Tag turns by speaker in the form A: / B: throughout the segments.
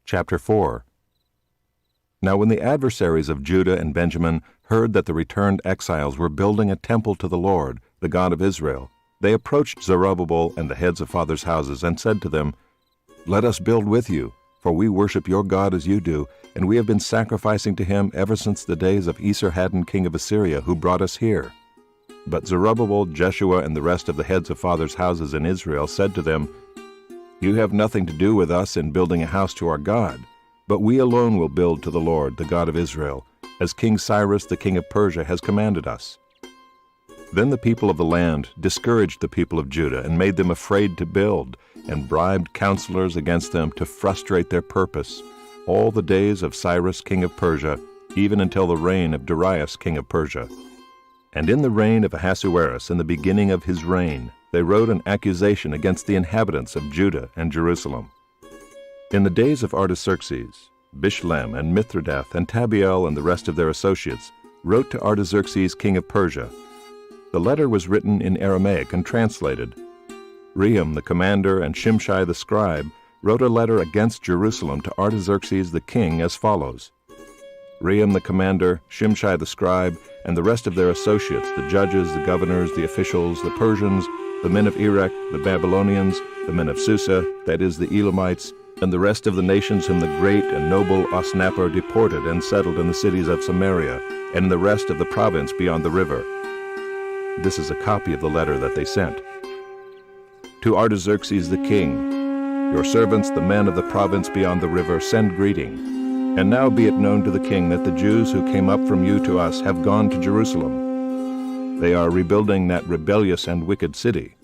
A: Chapter 4. Now when the adversaries of Judah and Benjamin heard that the returned exiles were building a temple to the Lord, the God of Israel, they approached Zerubbabel and the heads of fathers' houses and said to them, "Let us build with you, for we worship your God as you do, and we have been sacrificing to him ever since the days of Esarhaddon king of Assyria, who brought us here." But Zerubbabel, Jeshua, and the rest of the heads of fathers' houses in Israel said to them, "You have nothing to do with us in building a house to our God, but we alone will build to the Lord, the God of Israel, as King Cyrus the king of Persia has commanded us." Then the people of the land discouraged the people of Judah and made them afraid to build, and bribed counselors against them to frustrate their purpose, all the days of Cyrus king of Persia, even until the reign of Darius king of Persia. And in the reign of Ahasuerus, in the beginning of his reign, they wrote an accusation against the inhabitants of Judah and Jerusalem. In the days of Artaxerxes, Bishlam and Mithridath and Tabeal and the rest of their associates wrote to Artaxerxes king of Persia. The letter was written in Aramaic and translated. Rehum the commander and Shimshai the scribe wrote a letter against Jerusalem to Artaxerxes the king as follows. Rehum the commander, Shimshai the scribe, and the rest of their associates, the judges, the governors, the officials, the Persians, the men of Erech, the Babylonians, the men of Susa, that is, the Elamites, and the rest of the nations whom the great and noble Osnappar deported and settled in the cities of Samaria, and in the rest of the province beyond the river. This is a copy of the letter that they sent. To Artaxerxes the king, your servants, the men of the province beyond the river, send greeting. And now be it known to the king that the Jews who came up from you to us have gone to Jerusalem. They are rebuilding that rebellious and wicked city.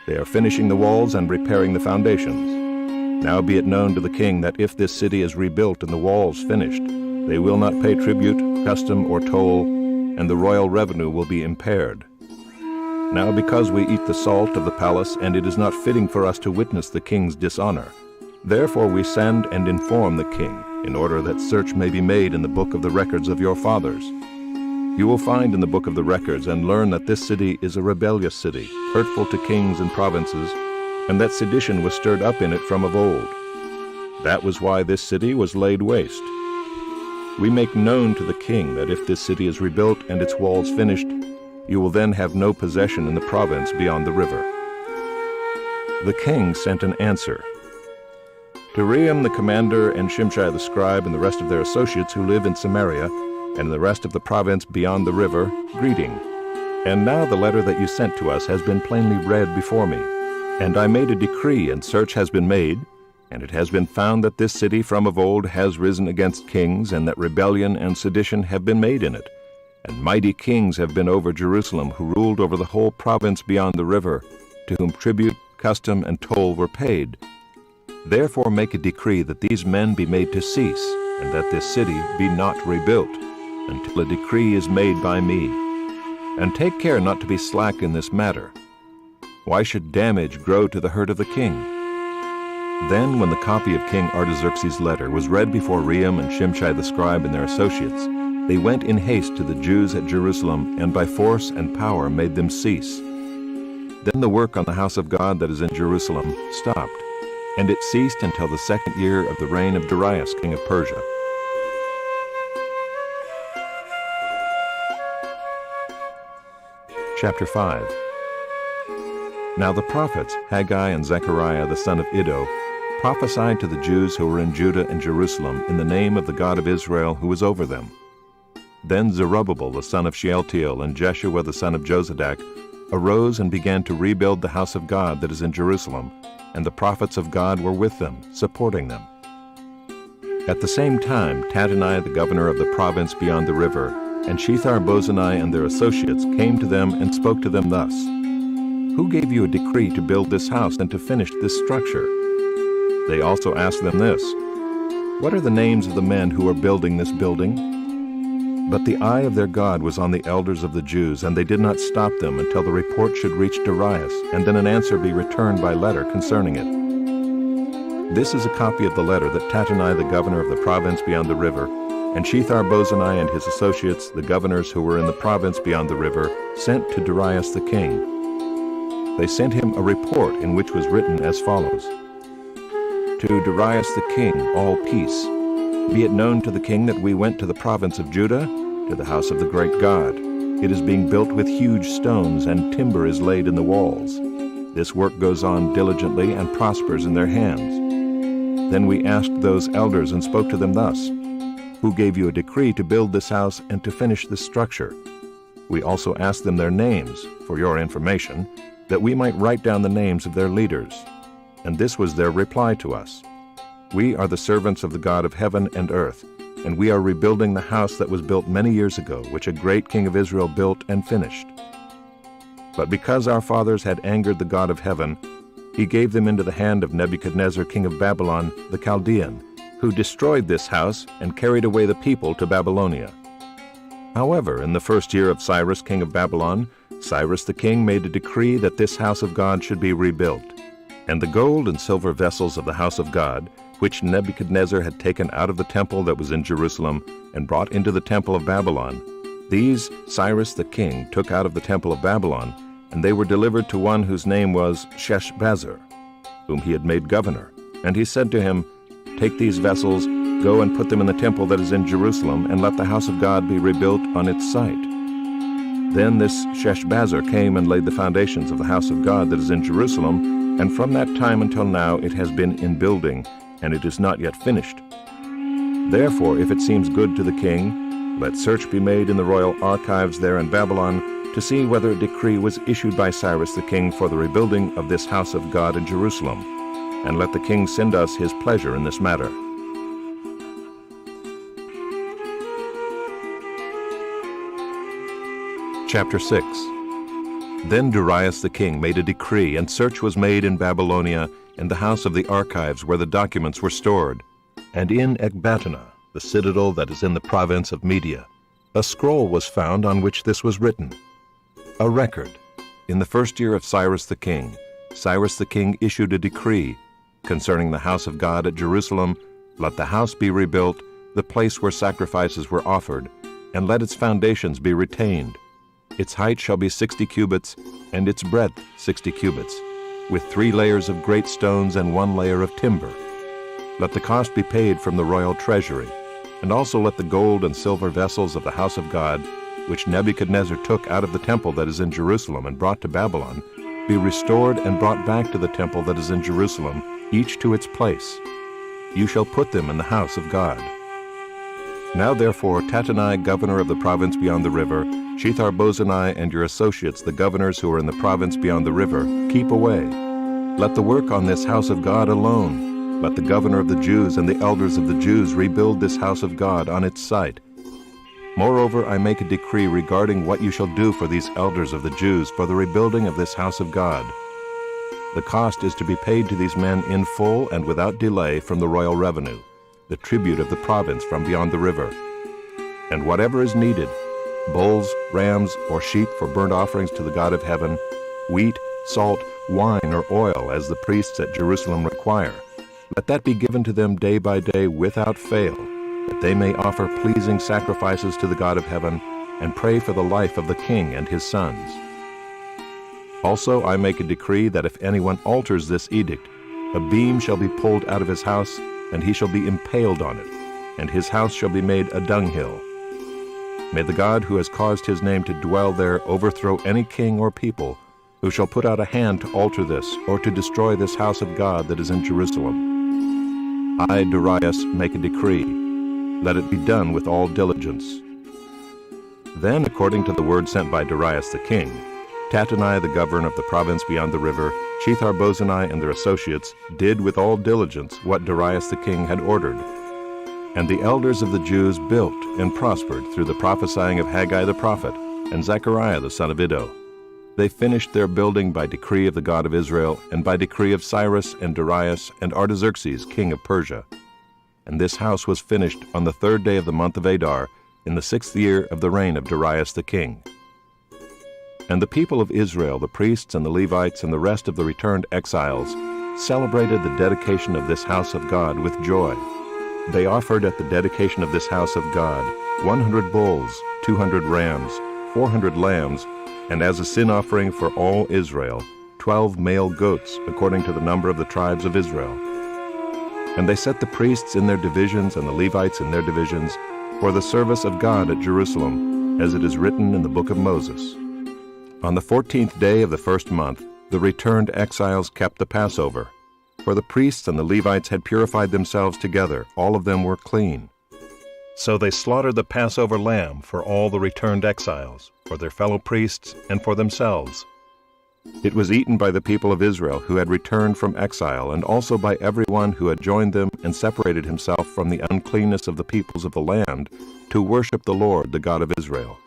A: They are finishing the walls and repairing the foundations. Now be it known to the king that if this city is rebuilt and the walls finished, they will not pay tribute, custom, or toll, and the royal revenue will be impaired. Now because we eat the salt of the palace, and it is not fitting for us to witness the king's dishonor, therefore we send and inform the king, in order that search may be made in the book of the records of your fathers. You will find in the book of the records and learn that this city is a rebellious city, hurtful to kings and provinces, and that sedition was stirred up in it from of old. That was why this city was laid waste. We make known to the king that if this city is rebuilt and its walls finished, you will then have no possession in the province beyond the river. The king sent an answer. To Rehum the commander and Shimshai the scribe and the rest of their associates who live in Samaria and in the rest of the province beyond the river, greeting. And now the letter that you sent to us has been plainly read before me. And I made a decree, and search has been made, and it has been found that this city from of old has risen against kings, and that rebellion and sedition have been made in it. And mighty kings have been over Jerusalem, who ruled over the whole province beyond the river, to whom tribute, custom, and toll were paid. Therefore make a decree that these men be made to cease, and that this city be not rebuilt, until a decree is made by me. And take care not to be slack in this matter. Why should damage grow to the hurt of the king? Then when the copy of King Artaxerxes' letter was read before Rehum and Shimshai the scribe and their associates, they went in haste to the Jews at Jerusalem, and by force and power made them cease. Then the work on the house of God that is in Jerusalem stopped, and it ceased until the second year of the reign of Darius king of Persia. Chapter 5. Now the prophets, Haggai and Zechariah the son of Iddo, prophesied to the Jews who were in Judah and Jerusalem in the name of the God of Israel who was over them. Then Zerubbabel the son of Shealtiel and Jeshua the son of Jozadak arose and began to rebuild the house of God that is in Jerusalem, and the prophets of God were with them, supporting them. At the same time Tattenai the governor of the province beyond the river, and Shethar-bozenai and their associates came to them and spoke to them thus, "Who gave you a decree to build this house and to finish this structure?" They also asked them this, "What are the names of the men who are building this building?" But the eye of their God was on the elders of the Jews, and they did not stop them until the report should reach Darius, and then an answer be returned by letter concerning it. This is a copy of the letter that Tattenai the governor of the province beyond the river, and Shethar-bozenai and his associates, the governors who were in the province beyond the river, sent to Darius the king. They sent him a report in which was written as follows. To Darius the king, all peace. Be it known to the king that we went to the province of Judah, to the house of the great God. It is being built with huge stones, and timber is laid in the walls. This work goes on diligently and prospers in their hands. Then we asked those elders and spoke to them thus: Who gave you a decree to build this house and to finish this structure? We also asked them their names, for your information, that we might write down the names of their leaders. And this was their reply to us: We are the servants of the God of heaven and earth, and we are rebuilding the house that was built many years ago, which a great king of Israel built and finished. But because our fathers had angered the God of heaven, he gave them into the hand of Nebuchadnezzar king of Babylon, the Chaldean, who destroyed this house and carried away the people to Babylonia. However, in the first year of Cyrus king of Babylon, Cyrus the king made a decree that this house of God should be rebuilt. And the gold and silver vessels of the house of God, which Nebuchadnezzar had taken out of the temple that was in Jerusalem and brought into the temple of Babylon, these Cyrus the king took out of the temple of Babylon, and they were delivered to one whose name was Sheshbazzar, whom he had made governor. And he said to him, Take these vessels, go and put them in the temple that is in Jerusalem, and let the house of God be rebuilt on its site. Then this Sheshbazzar came and laid the foundations of the house of God that is in Jerusalem, and from that time until now it has been in building, and it is not yet finished. Therefore, if it seems good to the king, let search be made in the royal archives there in Babylon to see whether a decree was issued by Cyrus the king for the rebuilding of this house of God in Jerusalem, and let the king send us his pleasure in this matter. Chapter 6. Then Darius the king made a decree, and search was made in Babylonia, in the house of the archives where the documents were stored, and in Ecbatana, the citadel that is in the province of Media. A scroll was found on which this was written: A record. In the first year of Cyrus the king issued a decree concerning the house of God at Jerusalem. Let the house be rebuilt, the place where sacrifices were offered, and let its foundations be retained. Its height shall be 60 cubits, and its breadth 60 cubits, with 3 layers of great stones and 1 layer of timber. Let the cost be paid from the royal treasury, and also let the gold and silver vessels of the house of God, which Nebuchadnezzar took out of the temple that is in Jerusalem and brought to Babylon, be restored and brought back to the temple that is in Jerusalem, each to its place. You shall put them in the house of God. Now therefore Tattenai, governor of the province beyond the river, Shethar-bozenai, and your associates, the governors who are in the province beyond the river, keep away. Let the work on this house of God alone. Let the governor of the Jews and the elders of the Jews rebuild this house of God on its site. Moreover, I make a decree regarding what you shall do for these elders of the Jews for the rebuilding of this house of God. The cost is to be paid to these men in full and without delay from the royal revenue, the tribute of the province from beyond the river. And whatever is needed, bulls, rams, or sheep for burnt offerings to the God of heaven, wheat, salt, wine, or oil, as the priests at Jerusalem require, let that be given to them day by day without fail, that they may offer pleasing sacrifices to the God of heaven and pray for the life of the king and his sons. Also I make a decree that if anyone alters this edict, a beam shall be pulled out of his house, and he shall be impaled on it, and his house shall be made a dunghill. May the God who has caused his name to dwell there overthrow any king or people who shall put out a hand to alter this or to destroy this house of God that is in Jerusalem. I, Darius, make a decree. Let it be done with all diligence. Then, according to the word sent by Darius the king, Tattenai, the governor of the province beyond the river, Shethar-bozenai and their associates, did with all diligence what Darius the king had ordered. And the elders of the Jews built and prospered through the prophesying of Haggai the prophet and Zechariah the son of Iddo. They finished their building by decree of the God of Israel, and by decree of Cyrus and Darius and Artaxerxes king of Persia. And this house was finished on the 3rd day of the month of Adar, in the 6th year of the reign of Darius the king. And the people of Israel, the priests and the Levites and the rest of the returned exiles, celebrated the dedication of this house of God with joy. They offered at the dedication of this house of God 100 bulls, 200 rams, 400 lambs, and as a sin offering for all Israel, 12 male goats, according to the number of the tribes of Israel. And they set the priests in their divisions and the Levites in their divisions for the service of God at Jerusalem, as it is written in the book of Moses. On the 14th day of the first month, the returned exiles kept the Passover, for the priests and the Levites had purified themselves together. All of them were clean. So they slaughtered the Passover lamb for all the returned exiles, for their fellow priests, and for themselves. It was eaten by the people of Israel who had returned from exile, and also by everyone who had joined them and separated himself from the uncleanness of the peoples of the land, to worship the Lord, the God of Israel.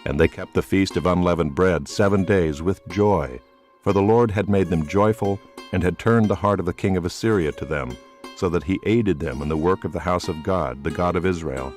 A: And they kept the feast of unleavened bread 7 days with joy, for the Lord had made them joyful, and had turned the heart of the king of Assyria to them, so that he aided them in the work of the house of God, the God of Israel.